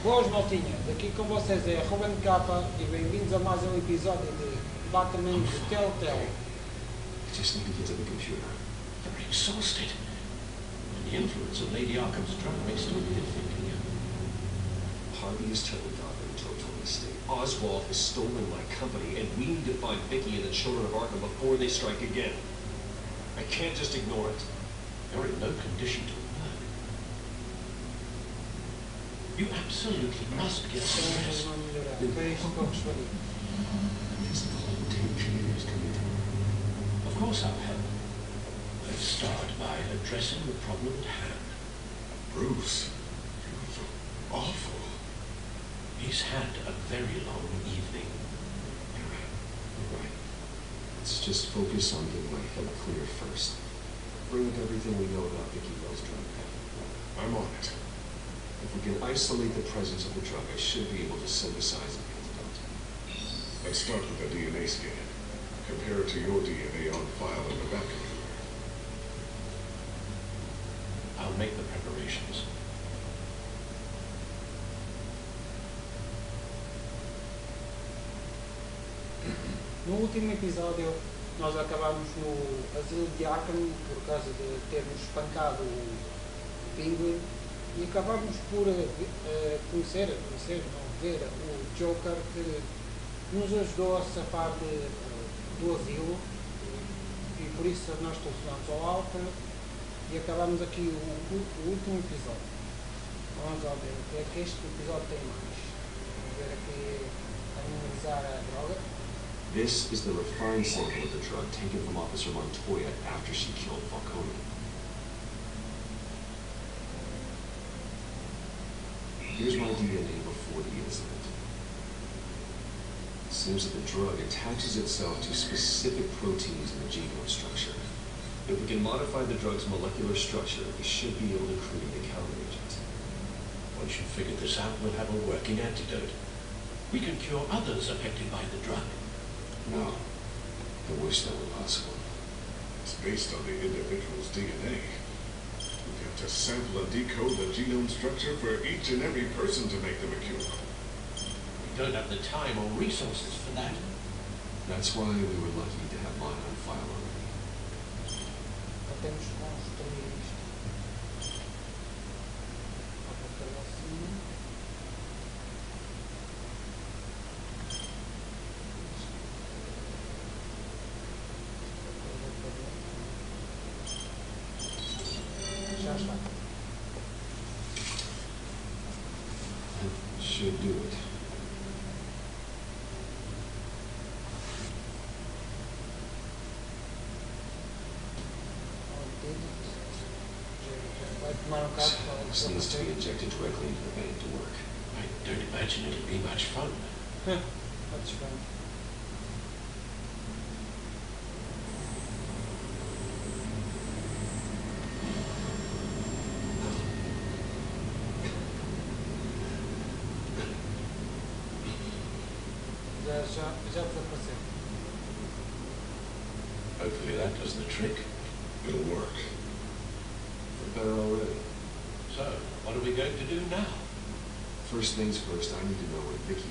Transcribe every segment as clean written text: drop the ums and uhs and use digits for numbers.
Boas maltinha, daqui com vocês é Ruben Capa e bem-vindos a mais um episódio de Batman de Telltale. I just need to get to the computer. Very exhausted. And the influence of Lady Arkham's drug may still be affecting you. Harvey has turned Gotham into a total estate. Oswald has stolen my company, and we need to find Vicky and the children of Arkham before they strike again. I can't just ignore it. You're in no condition to work. You absolutely must get some rest. This whole tension is coming through. Of course I'll help. Let's start by addressing the problem at hand. Bruce, you're so awful. He's had a very long evening. You're right. Let's just focus on getting my head clear first. Bring up everything we know about Vicky Bell's drug. I'm on it. If we can isolate the presence of the drug, I should be able to synthesize an antidote. Let's start with a DNA scan. Compare it to your DNA on file in the back computer. I'll make the preparations. No último episódio nós acabámos no asilo de Arkham por causa de termos espancado o Penguin e acabámos por conhecer, não, ver o Joker que nos ajudou a safar do asilo e por isso nós telefonamos ao Alta e acabámos aqui o último episódio. Vamos lá ver o que é que este episódio tem mais. Vamos ver aqui, analisar a droga. This is the refined sample of the drug taken from Officer Montoya after she killed Falcone. Here's my DNA before the incident. It seems that the drug attaches itself to specific proteins in the genome structure. If we can modify the drug's molecular structure, we should be able to create a counteragent. Once you've figured this out, we'll have a working antidote. We can cure others affected by the drug. No. I wish that were possible. It's based on the individual's DNA. We have to sample and decode the genome structure for each and every person to make them a cure. We don't have the time or resources for that. That's why we were lucky to have mine on file already. Temos que construir isto. Assim. Já está. Should do it. Vai tomar bocado para This needs to be injected directly into the vein to work. I don't imagine it'll be much fun. That's fine. Já desapareceu. Hopefully that does the trick. It'll work. We're better already. So, what are we going to do now? First things first, I need to know what Vicky,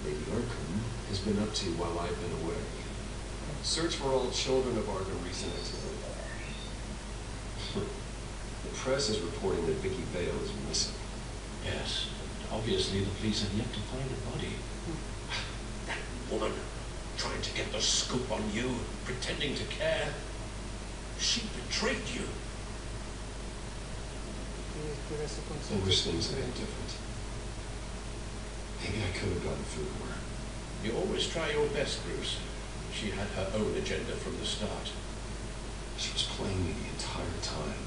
Lady Arkham, has been up to while I've been away. Search for all children of Arkham recent activity. The press is reporting that Vicky Vale is missing. Yes, but obviously the police have yet to find a body. That woman, trying to get the scoop on you, pretending to care. She betrayed you. I wish things had been different. Maybe I could have gotten through to her. You always try your best, Bruce. She had her own agenda from the start. She was playing me the entire time,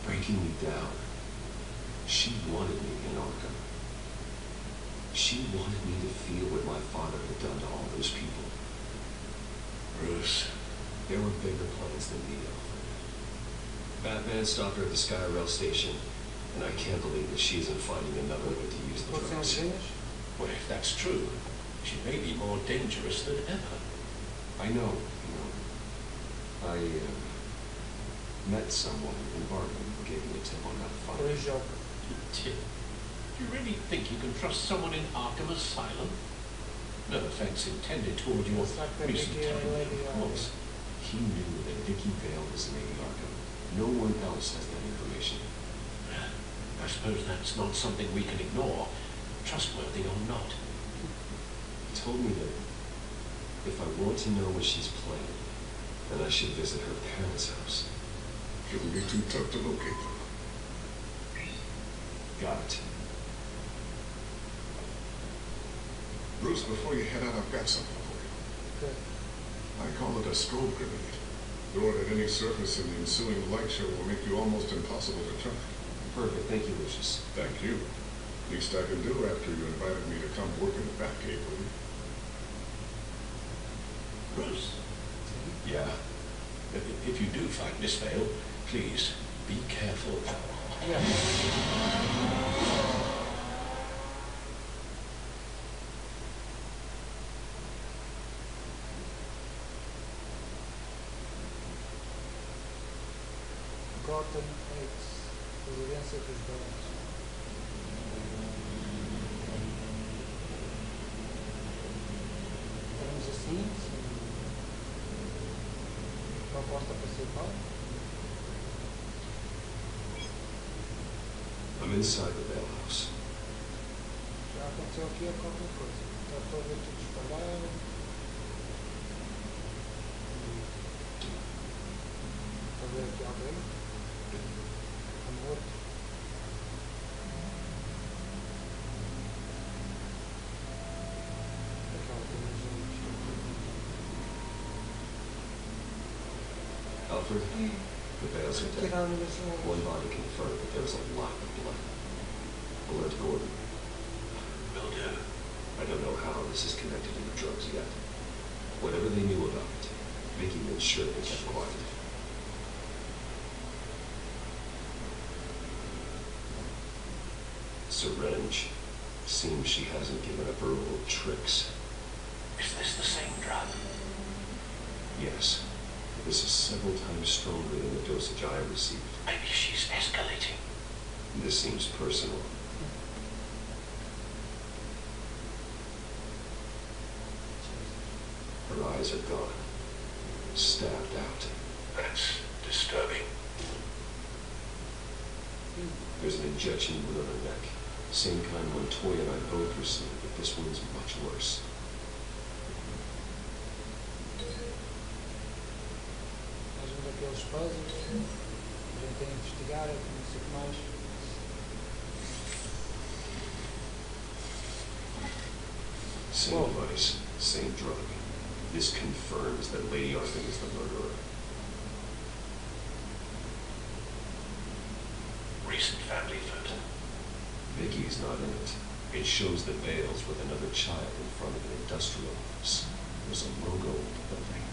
breaking me down. She wanted me in Arkham. She wanted me to feel what my father had done to all those people. Bruce. There were bigger plans than me, Alfred. Batman stopped her at the Skyrail station, and I can't believe that she isn't finding another way to use the drugs. Well, if that's true, she may be more dangerous than ever. I know. I met someone in Arkham who gave me a tip on por aí joga. Tim, do you really think you can trust someone in Arkham Asylum? No offense intended toward your Será que a recent Vicky é time, Lady of course. He knew that Vicky Vale was Lady Arkham. No one else has that information. I suppose that's not something we can ignore, trustworthy or not. He told me that if I want to know what she's planning, then I should visit her parents' house. Shouldn't be too tough to locate them. Got it. Bruce, before you head out, I've got something for you. Good. I call it a strobe grenade. Throw it at any surface and the ensuing light show will make you almost impossible to track. Perfect. Thank you, Lucius. Thank you. Least I can do after you invited me to come work in the Batcave with you. Bruce, Yeah. if you do find Miss Vale, please be careful. Yeah. Gotham Heights, residência dos donos. Estamos assim, uma porta principal. I'm inside the Vale house. Já aconteceu aqui qualquer coisa. Está todo tudo espalhado. Está a ver aqui alguém? Está morto. Aquela tem gente. Alfred, the Vales are dead. Tiraram das zonas. One body confirmed that there was a lot of blood. Alert Gordon. Will do. I don't know how this is connected to the drugs yet. Whatever they knew about it, Vicky made sure they kept quiet. Syringe. Seems she hasn't given up her old tricks. Is this the same drug? Yes. This is several times stronger than the dosage I received. Maybe she's escalating. This seems personal. Her eyes are gone. Stabbed out. That's disturbing. There's an injection wound on her neck. Same kind Montoya and I both received, but this one's much worse. Mais um daqueles puzzles. A gente tem que investigar, não sei o que mais. Same Whoa. device, same drug. This confirms that Lady Arthur is the murderer. Recent family photo. Vicky's not in it. It shows the Vales with another child in front of an industrial office. There's a logo on the building.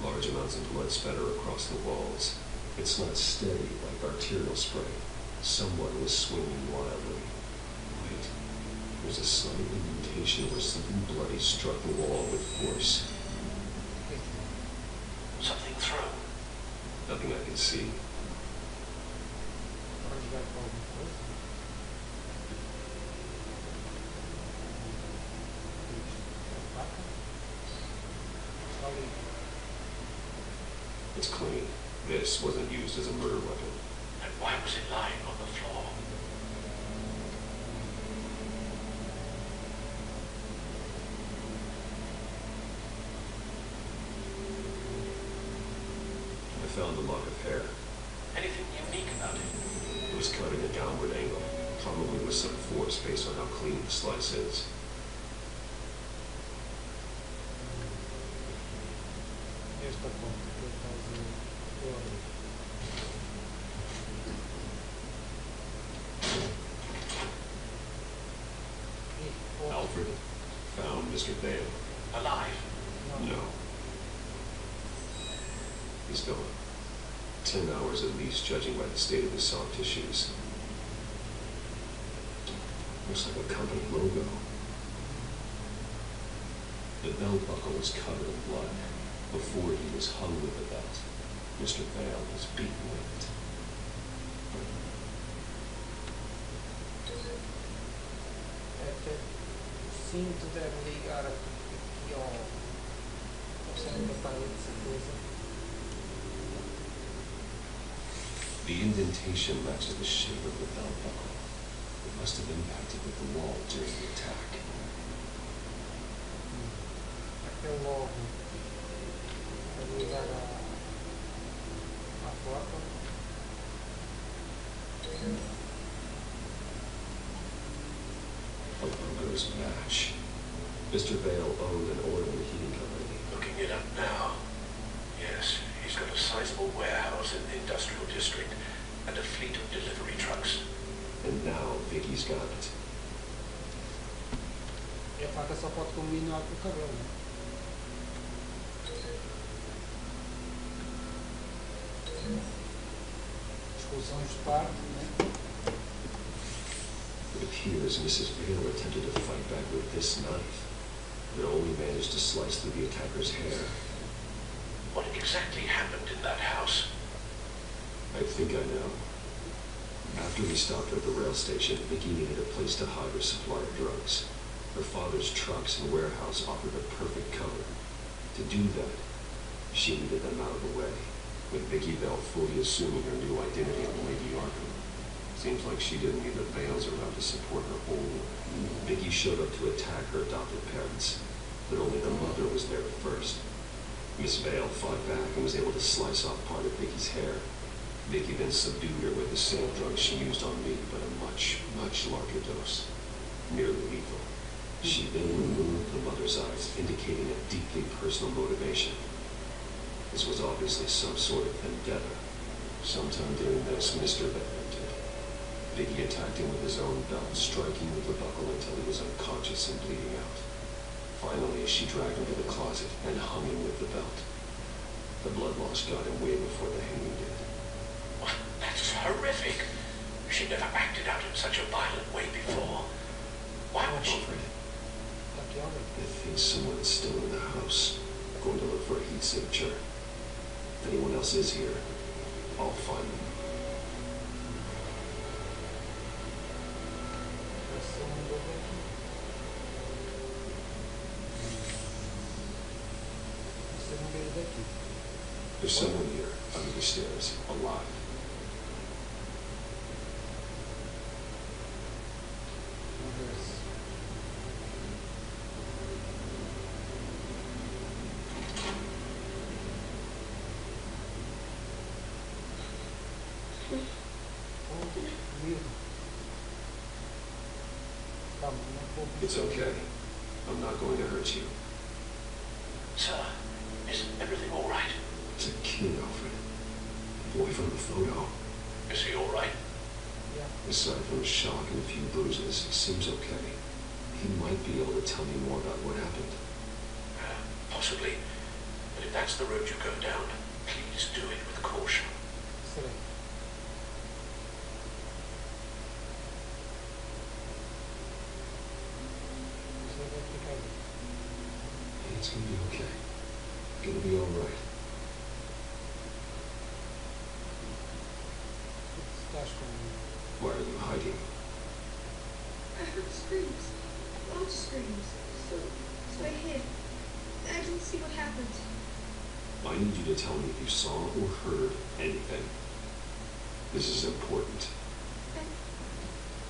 Large amounts of blood spatter across the walls. It's not steady like arterial spray. Someone was swinging wildly. Wait, there's a slight indentation where something bloody struck the wall with force. Something through. Nothing I can see. Para jogar com alguma coisa. Faca. Ali. It's clean. This wasn't used as a murder weapon. And why was it lying on the floor? I found a lock of hair. Anything unique about it? It was cut at a downward angle, probably with some force based on how clean the slice is. Esta ponta que ele faz o olho. Alfred found Mr. Vale. Alive? No. He's gone. 10 hours at least, judging by the state of his soft tissues. Looks like a company logo. The belt buckle was covered in blood. Before he was hung with the belt, Mr. Vale was beaten with it. Até sinto deve ligar aqui ao centro da parede, certeza. The indentation matches the shape of the belt buckle. It must have impacted with the wall during the attack. Aquele logo a ligar à porta. The logos match. Mr. Vale owned an oil and heating company. Looking it up now. Yes, he's got a sizable warehouse in the industrial district and a fleet of delivery trucks. And now Vicky's got it. E a faca só pode combinar com o cabelo, né? Discussões de parte, né? It appears Mrs. Vale attempted to fight back with this knife, but only managed to slice through the attacker's hair. What exactly happened in that house? I think I know. After we stopped her at the rail station, Vicky needed a place to hide her supply of drugs. Her father's trucks and warehouse offered a perfect cover. To do that, she needed them out of the way, with Vicky Bell fully assuming her new identity of Lady Arkham. Seems like she didn't need the Vales around to support her whole. Vicky showed up to attack her adopted parents, but only the mother was there first. Miss Vale fought back and was able to slice off part of Vicky's hair. Vicky then subdued her with the same drug she used on me, but a much, much larger dose. Nearly lethal. She then removed the mother's eyes, indicating a deeply personal motivation. This was obviously some sort of vendetta. Sometime during this, Mr. Vale entered. Vicky attacked him with his own belt, striking with the buckle until he was unconscious and bleeding out. Finally, she dragged him to the closet and hung him with the belt. The blood loss got him way before the hanging did. What? That's horrific. She never acted out in such a violent way before. Why would she? Alfred, Aqui, olha. I think someone's still in the house. Going to look for a heat signature. If anyone else is here, I'll find them. Esse mundo aqui. Esse mundo daqui. There's someone here, under the stairs, alive. Vamos ver se. Calma, não vou. It's okay. I'm not going to hurt you. Sir, is everything all right? It's a kid, Alfred. The boy from the photo. Is he all right? Yeah. Aside from a shock and a few bruises, he seems okay. He might be able to tell me more about what happened. Possibly. But if that's the road you go down, please do it with caution. Será? Você vai ficar bem. It's gonna be okay. It'll be all right. Estás com. Why are you hiding? I heard screams. Loud screams. So I hid. I didn't see what happened. I need you to tell me if you saw or heard anything. This is important.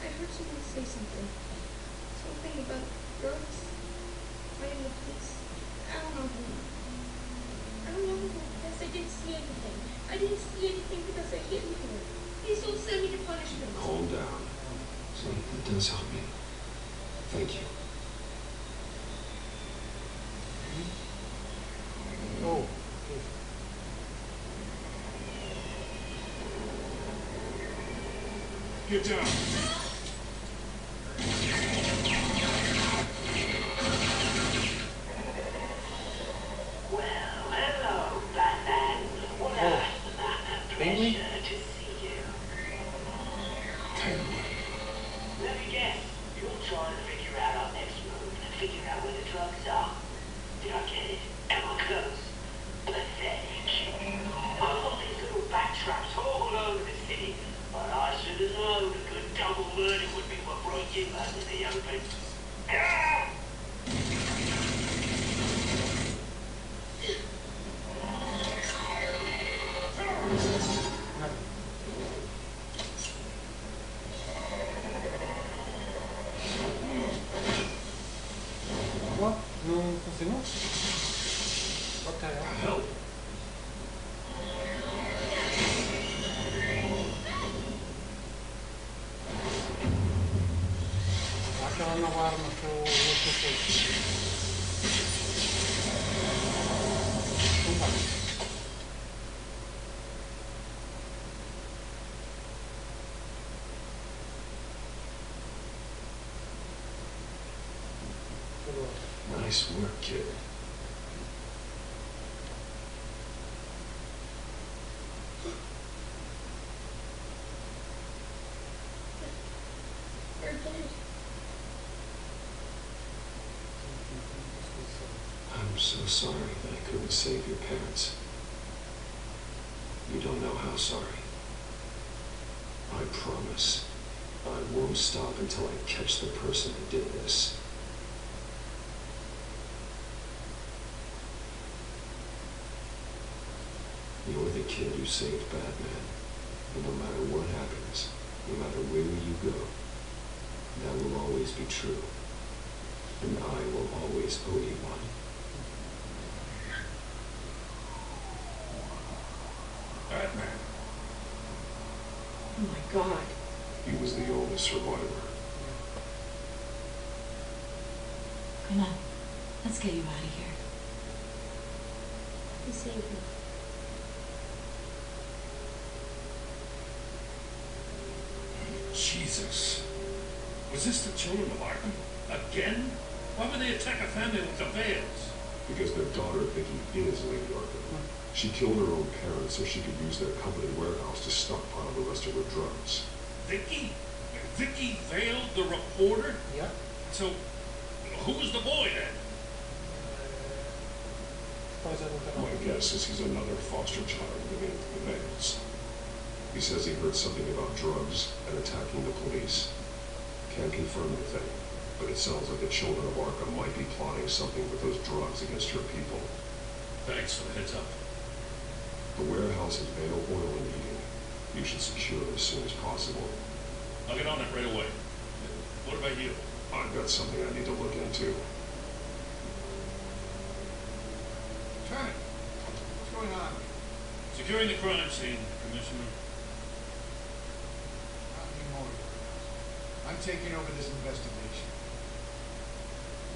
I heard someone say something. Something about drugs. Fighting the police. I don't know who. Yes, I didn't see anything. I didn't see anything because I hid here. Please don't send me to punishment. Calm down. See, that does help me. Thank you. Oh, okay. Get down! Well, hello, Batman. What Oh, a Prendi? pleasure to see you. Taylor. Let me guess. You're trying to figure out our next move, figure out where the drugs are. Did I get it? Am I close? Nice work, kid. We're dead. I'm so sorry that I couldn't save your parents. You don't know how sorry. I promise, I won't stop until I catch the person who did this. You're the kid who saved Batman. And no matter what happens, no matter where you go, that will always be true. And I will always owe you one. Batman. Oh my God. He was the only survivor. Come on. Let's get you out of here. He saved me. Jesus. Was this the children of Arkham? Again? Why would they attack a family with the veils? Because their daughter, Vicky, is Lady Arkham. She killed her own parents so she could use their company warehouse to stockpile the rest of her drugs. Vicky? Vicky veiled the reporter? Yeah. So, who was the boy then? Coisa do My canal. guess is he's another foster child living in the veils. He says he heard something about drugs and attacking the police. Can't confirm anything, but it sounds like the children of Arkham might be plotting something with those drugs against your people. Thanks for the heads up. The warehouse is Vale Oil and Heating. You should secure it as soon as possible. I'll get on it right away. What about you? I've got something I need to look into. Lieutenant, what's going on? Securing the crime scene, Commissioner. Not anymore. I'm taking over this investigation.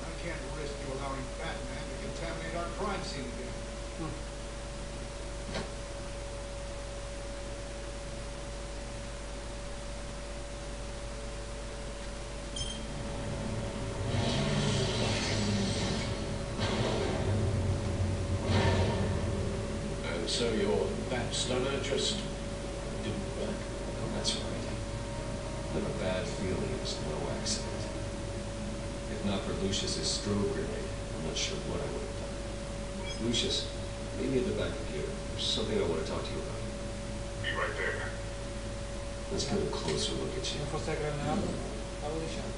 I can't risk you allowing Batman to contaminate our crime scene again. And so your bat stunner just didn't work? Oh, that's right. Then a bad feeling is no accident. If not for Lucius's strobe grenade, I'm not sure what I would have done. Lucius, meet me at the back of here. There's something I want to talk to you about. Be right there. Let's get a closer look at Se you. não fosse a granada, estava lixado.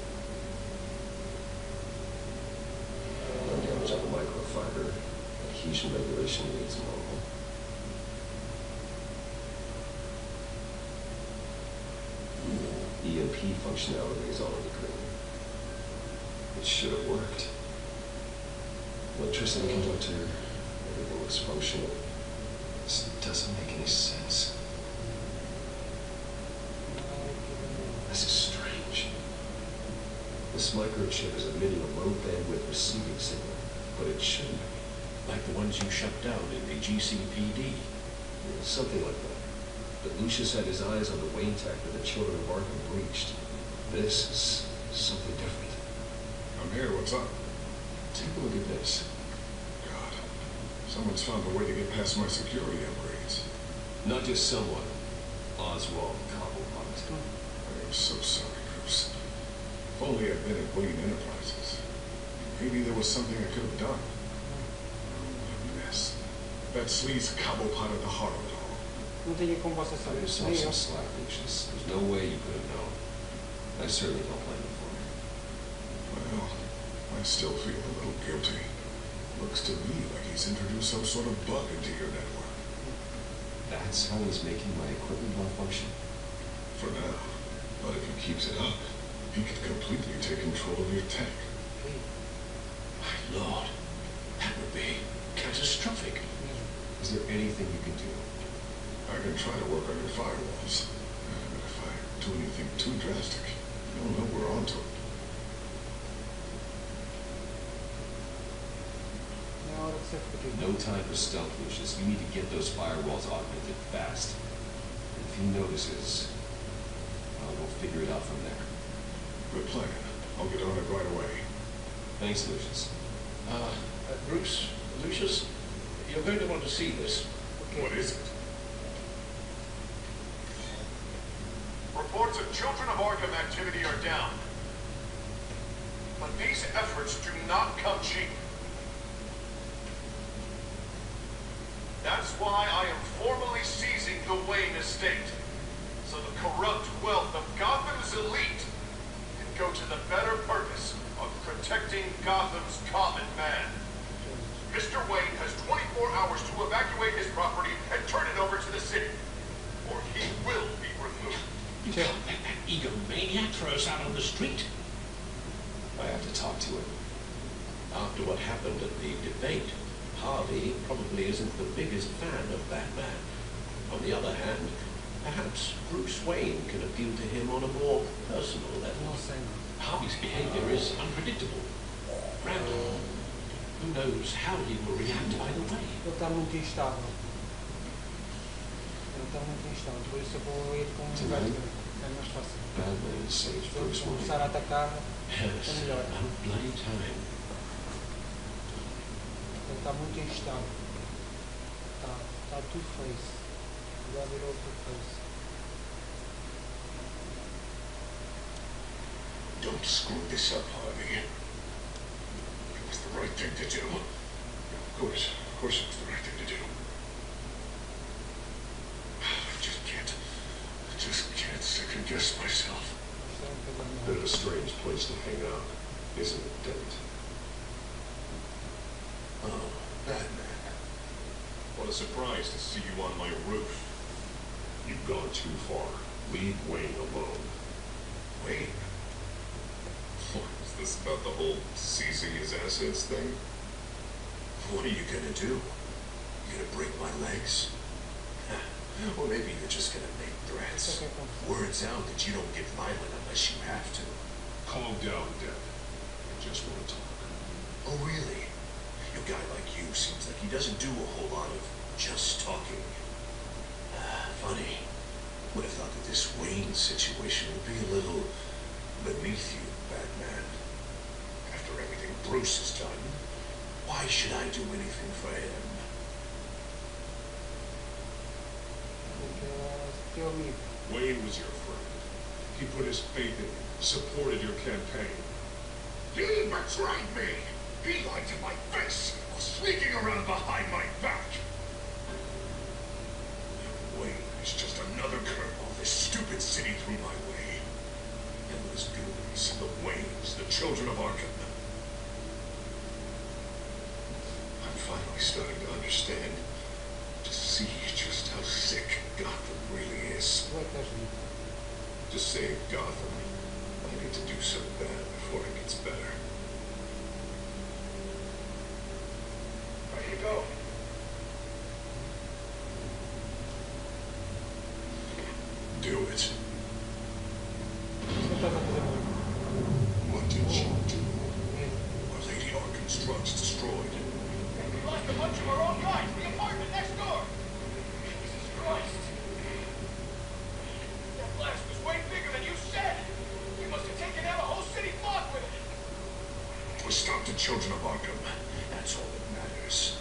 No damage on the microfiber. Adhesion regulation reads normal. EMP functionality is already green. It should have worked. Electricity conductor, everything was functional. This doesn't make any sense. This is strange. This microchip is emitting a low bandwidth receiving signal, but it shouldn't be. Like the ones you shut down in the GCPD? Something like that. But Lucius had his eyes on the Wayne tech that the children of Arkham breached. This is something different. I'm here, what's up? Take a look at this. God, someone's found a way to get past my security upgrades. Not just someone. Oswald Cobblepot. I am so sorry, Bruce. If only I'd been at Wayne Enterprises. Maybe there was something I could have done. What a mess. That sleaze Cobblepot at the heart of it all. Não tinha como você Cut saber. yourself Nem some eu. slack, Lucius. There's no way you could have known. I certainly don't blame you for it. Well, I still feel a little guilty. Looks to me like he's introduced some sort of bug into your network. That's how he's making my equipment malfunction. For now. But if he keeps it up, he could completely take control of your tech. My lord, that would be catastrophic. Is there anything you can do? I can try to work on your firewalls. But if I do anything too drastic, you'll know we're onto it. Na hora de ser fodido. No time for stealth, Lucius. You need to get those firewalls augmented fast. If he notices, well, we'll figure it out from there. Good plan. I'll get on it right away. Thanks, Lucius. Bruce, Lucius, you're going to want to see this. Okay. What is it? Reports of Children of Arkham activity are down. But these efforts do not come cheap. That's why I am formally seizing the Wayne estate, so the corrupt wealth of Gotham's elite can go to the better purpose of protecting Gotham's common man. Mr. Wayne has 24 hours to evacuate his property and turn it over to the city, or he will be removed. You can't let that egomaniac throw us out on the street. I have to talk to him. After what happened at the debate, Harvey probably isn't the biggest fan of Batman. On the other hand, perhaps Bruce Wayne can appeal to him on a more personal level. Não sei. Harvey's behavior is unpredictable, random. Who knows how he will react either way? Ele está muito instável. Ele está muito instável, por isso eu vou ir com um Batman. É mais fácil. Batman saves Se Bruce ele Wayne. começar a atacar, Yes, é melhor. no bloody time. Ele está muito instável. Está tudo face. Já virou tudo face. Don't screw this up, Harvey. It was the right thing to do. Of course it was the right thing to do. I just can't second guess myself. Isto é coisa Bit nova. of a strange place to hang out, isn't it, Dent? Oh, Batman. What a surprise to see you on my roof. You've gone too far. Leave Wayne alone. Wayne? What, is this about the whole seizing his assets thing? What are you gonna do? You gonna break my legs? Or maybe you're just gonna make threats. Words out that you don't get violent unless you have to. Calm down, Dent. I just want to talk. Oh, really? A guy like you seems like he doesn't do a whole lot of just talking. Funny. Would have thought that this Wayne situation would be a little beneath you, Batman. After everything Bruce has done, why should I do anything for him? Porque teu amigo. Wayne was your friend. He put his faith in you, supported your campaign. He betrayed me! He lied to my face while sneaking around behind my back! Wayne is just another curveball this stupid city threw my way. And those goons, the Waynes, the children of Arkham. I'm finally starting to understand, to see just how sick Gotham really is. Tu é que estás vivo. To save Gotham, I need to do so bad before it gets better. Ready to go. Do it. O que estás a fazer muito? What did you do? Medo. Are Lady Arkham's drugs destroyed? We lost a bunch of our own guys. The apartment next door. Jesus Christ. That blast was way bigger than you said. We must have taken out a whole city block with it. We stopped the children of Arkham. That's all that matters.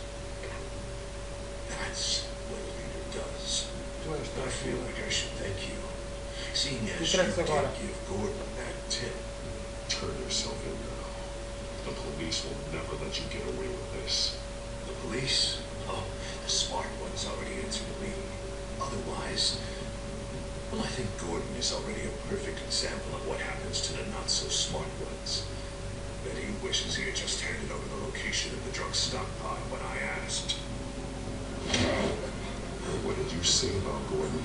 That's what a leader does. Tu és, tu I és feel vivo. like I should thank you. Seeing as you Interessa did agora. give Gordon that tip. Turn yourself in now. The police will never let you get away with this. The police? Oh, the smart ones already answered me. Otherwise, well, I think Gordon is already a perfect example of what happens to the not-so-smart ones. Bet he wishes he had just handed over the location of the drug stockpile when I asked. What did you say about Gordon?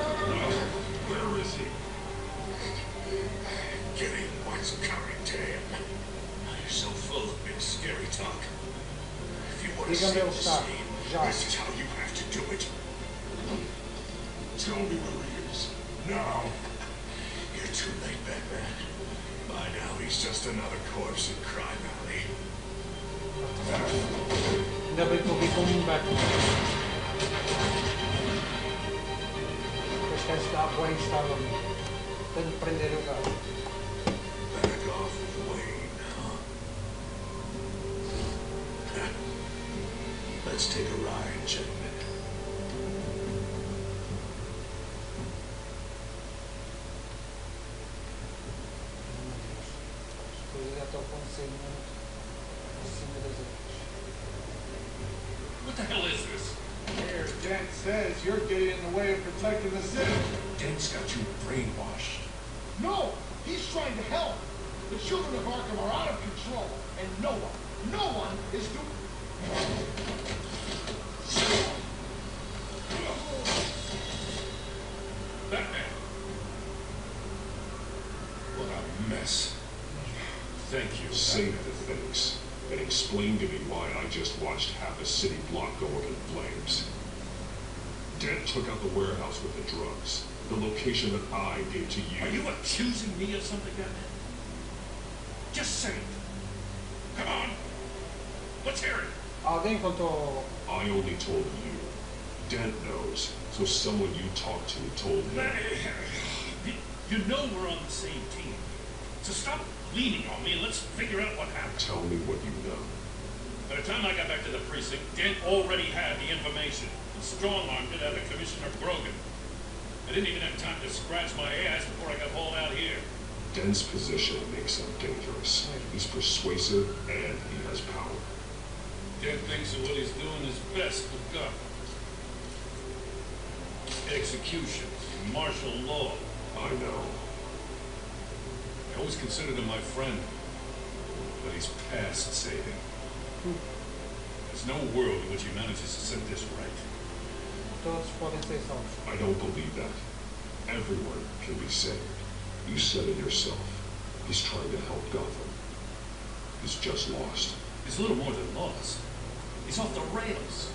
Where is he? Getting what's coming to him. You're so full of big scary talk. If you want to Diga-me save onde the está. city, Já. this is how you have to do it. Tell me where he is. Now. You're too late, Batman. By now, he's just another corpse in Crime Alley. Ainda bem que eu vi como um Batman. Este gajo está bem instável. tenho de prender o gajo. Back off, Wayne, huh? Let's take a ride, gentlemen. As coisas já estão a acontecer muito em cima das outras. What the hell is this? Here, Dent says you're getting in the way of protecting the city. Dent's got you brainwashed. No! He's trying to help! The children of Arkham are out of control, and no one is doing... Batman! What a mess. Thank you. Say the things and explain to me why I just watched half a city block go up in flames. Dent took out the warehouse with the drugs, the location that I gave to you. Are you accusing me of something, Batman? Just say it. Come on. Let's hear it. Alguém contou. I only told you. Dent knows, so someone you talked to told him. You know we're on the same team. So stop leaning on me and let's figure out what happened. Tell me what you know. By the time I got back to the precinct, Dent already had the information and strong-armed it out of Commissioner Grogan. I didn't even have time to scratch my ass before I got hauled out here. Dent's position makes him dangerous. He's persuasive and he has power. Dent thinks that what he's doing is best for Gotham. Executions, martial law. I know. I always considered him my friend, but he's past saving. There's no world in which he manages to set this right. Todos podem ser salvos. I don't believe that. Everyone can be saved. You said it yourself. He's trying to help Gotham. He's just lost. He's a little more than lost. He's off the rails.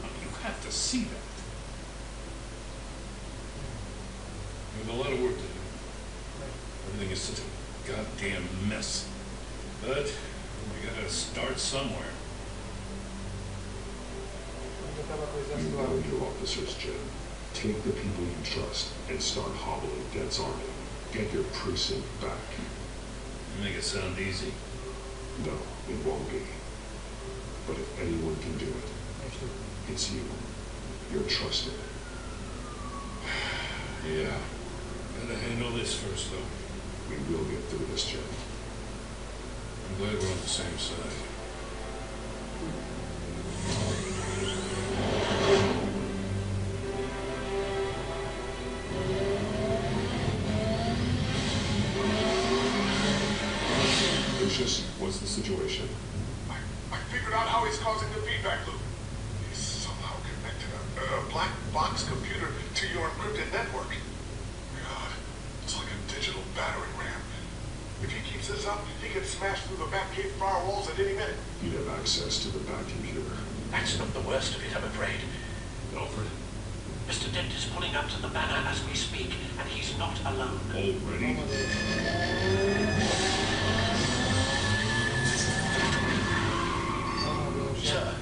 I mean, you have to see that. We have a lot of work to do. Everything is such a goddamn mess. But we gotta start somewhere. Vamos acabar com o You exército know lá. your officers, Jim. Take the people you trust and start hobbling Dent's army. Get your precinct back. You make it sound easy. No, it won't be. But if anyone can do it, És tu. it's you. You're trusted. Yeah. Gotta handle this first, though. We will get through this, Jim. I'm glad we're on the same side. Lucius, what's the situation? I figured out how he's causing the feedback loop. He's somehow connected a black box computer to your encrypted network. God, it's like a digital battering ram. If he keeps this up, he can smash through the Batcave firewalls at any minute. You'd have access to the Bat computer. That's not the worst of it, I'm afraid. Alfred? Mr. Dent is pulling up to the manor as we speak, and he's not alone. Already? Sir,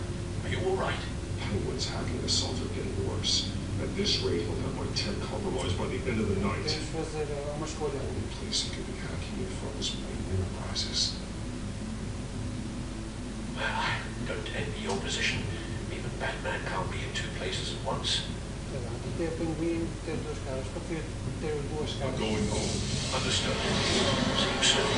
are you all right? Penguin's hacking assaults are getting worse. At this rate, he'll have my tech compromised by the end of the night. Temos de fazer uma escolha. Only place he could be hacking it from is Wayne Enterprises. Well, I don't envy your position. Even Batman can't be in two places at once. Sei lá, de ter o pinguim, de ter duas caras. Prefiro ter as duas I'm caras. going home. Understood. See you soon.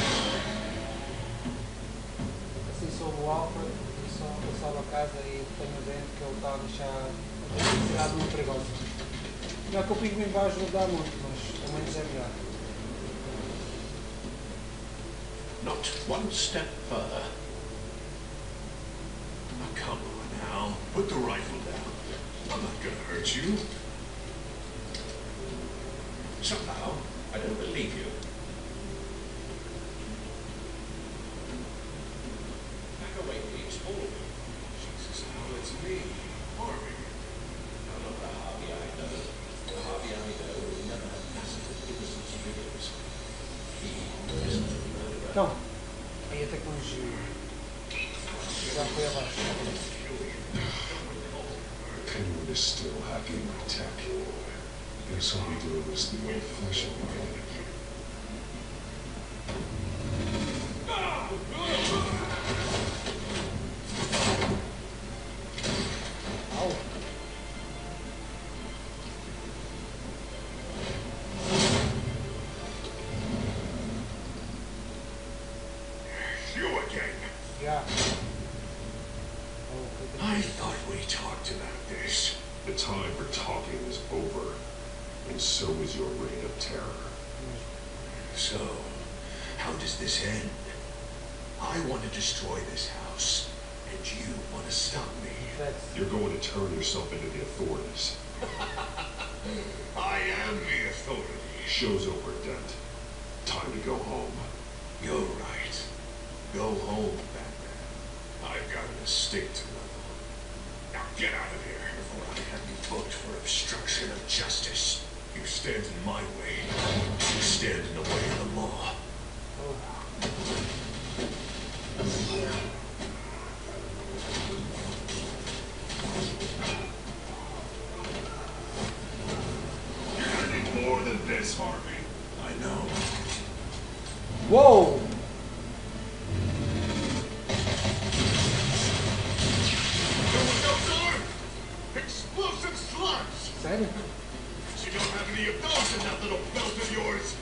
Assim sou o Alfred e só salvo a casa e tenho dentro que ele está a deixar a cidade muito perigosa. Não é que o pinguim vai ajudar muito, mas ao menos é melhor. Not one step further. Oh, come on now. Put the rifle down. I'm not gonna hurt you. Somehow, I don't believe you. Back away, please. All of you. Jesus, how it's me, Harvey. No, not the Harvey I know. The Harvey I know will never have massacred innocent civilians. He isn't a murderer. Então, aí a tecnologia já foi abaixo. Penguin is still hacking my tech. Guess I'll be doing this the old-fashioned way. Já. I thought we talked about this. The time for talking is over, and so is your reign of terror. So, how does this end? I want to destroy this house, and you want to stop me. You're going to turn yourself into the authorities. I am the authority. Show's over, Dent. Time to go home. You're right. Go home, Batman. I've got an estate to level. Now get out of here before I have you booked for obstruction of justice. You stand in my way. You stand in the way of the law. I need more than this, Harvey. I know. Whoa! Explosive slugs! Sério? You don't have any of those in that little belt of yours.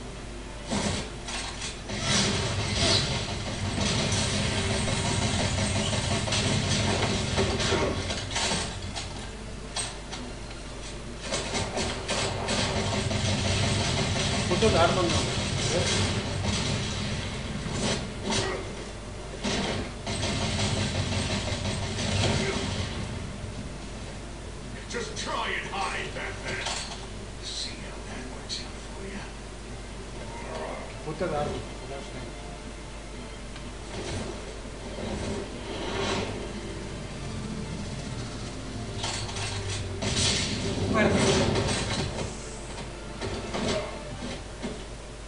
Puta da arma não. Just try and hide, Batman. See how that works out for you. Puta da arma. Já sei.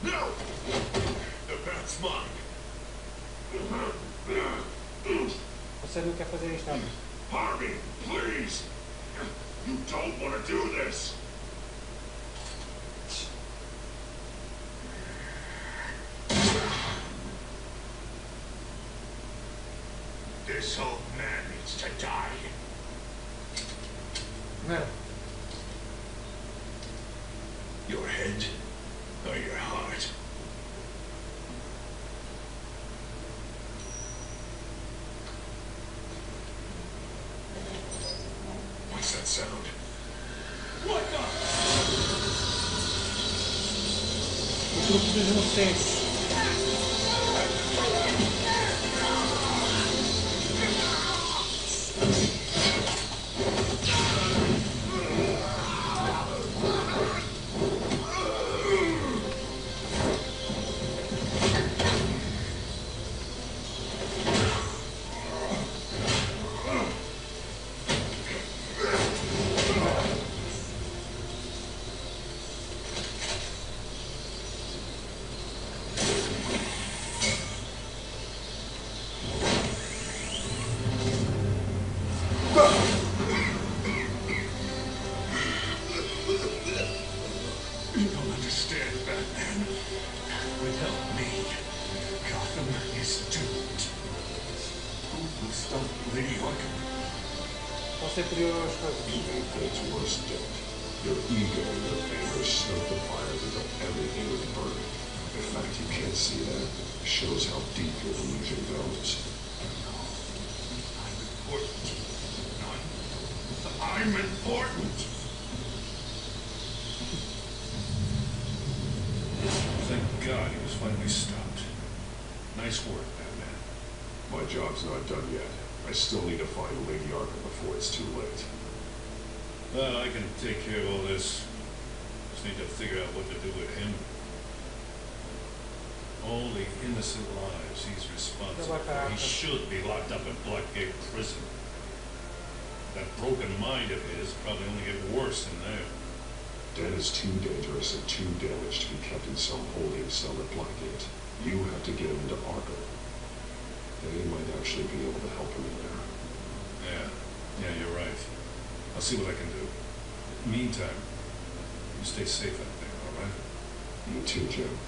No! The bat's mine. Você não quer fazer isto, Harvey? Harvey, please! You don't want to do this! This old man needs to die. Não. Your head or your heart? What's that sound? What the? O grupo dos inocentes. You don't understand, Batman. Without me, Gotham is doomed. Who will stop Lady Arkham? Vão ser priores as coisas. Even if it's worse, Dent. Your ego and your anger stoke the fires until everything was burning. The fact you can't see that shows how deep your delusion goes. I'm important. I'm important. Thank God he was finally stopped. Nice work, Batman. My job's not done yet. I still need to find Lady Arkham before it's too late. Well, I can take care of all this. Just need to figure out what to do with him. All the innocent lives he's responsible for. He should be locked up in Blackgate Prison. That broken mind of his probably only get worse in there. Dan is too dangerous and too damaged to be kept in some holding cell at Blackgate. You have to get him into Arkham. They might actually be able to help him in there. Yeah, you're right. I'll see what I can do. Meantime, you stay safe out there, all right? You too, Jim.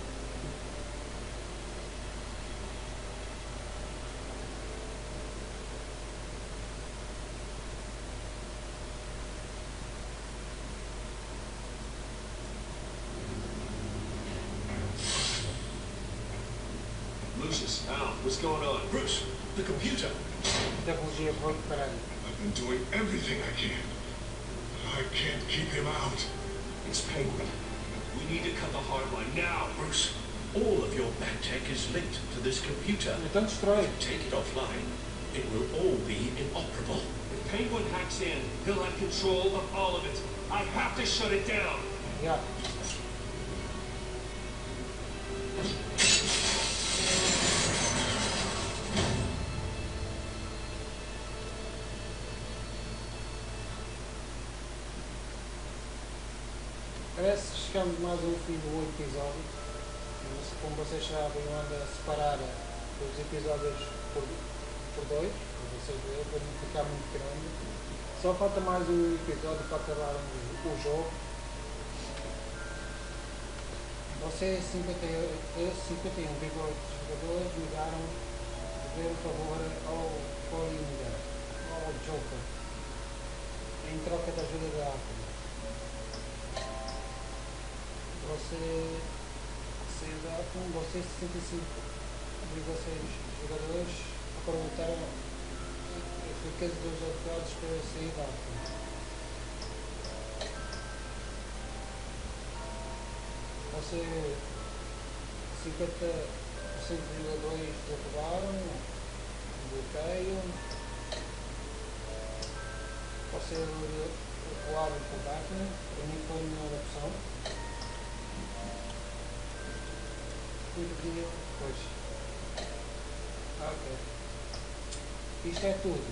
Lucius, Al. What's going on? Bruce, the computer. Tecnologia foi para I've been doing everything I can. I can't keep him out. It's Penguin. We need to cut the hard line now, Bruce. All of your bad tech is linked to this computer. Então destrói. Take it offline. It will all be inoperable. If Penguin hacks in, he'll have control of all of it. I have to shut it down. Já. Parece que chegamos mais ao fim do episódio. Como vocês sabem, eu ando a separar os episódios por dois, para vocês verem, para não ficar muito grande. Só falta mais um episódio para acabar o jogo. Vocês, 51,8 jogadores, ligaram de ver o favor ao Coringa, ao Joker, em troca da ajuda da Arkham. Vocês 65,6 jogadores aproveitaram a riqueza dos advogados para sair da Arkham. Você 50,2 derrubaram, bloqueio. Você recuaram com o Batman, para mim foi a melhor opção. Pois. Ok. Isto é tudo.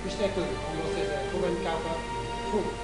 Isto é tudo, como vocês veem. Ruben Capa, full.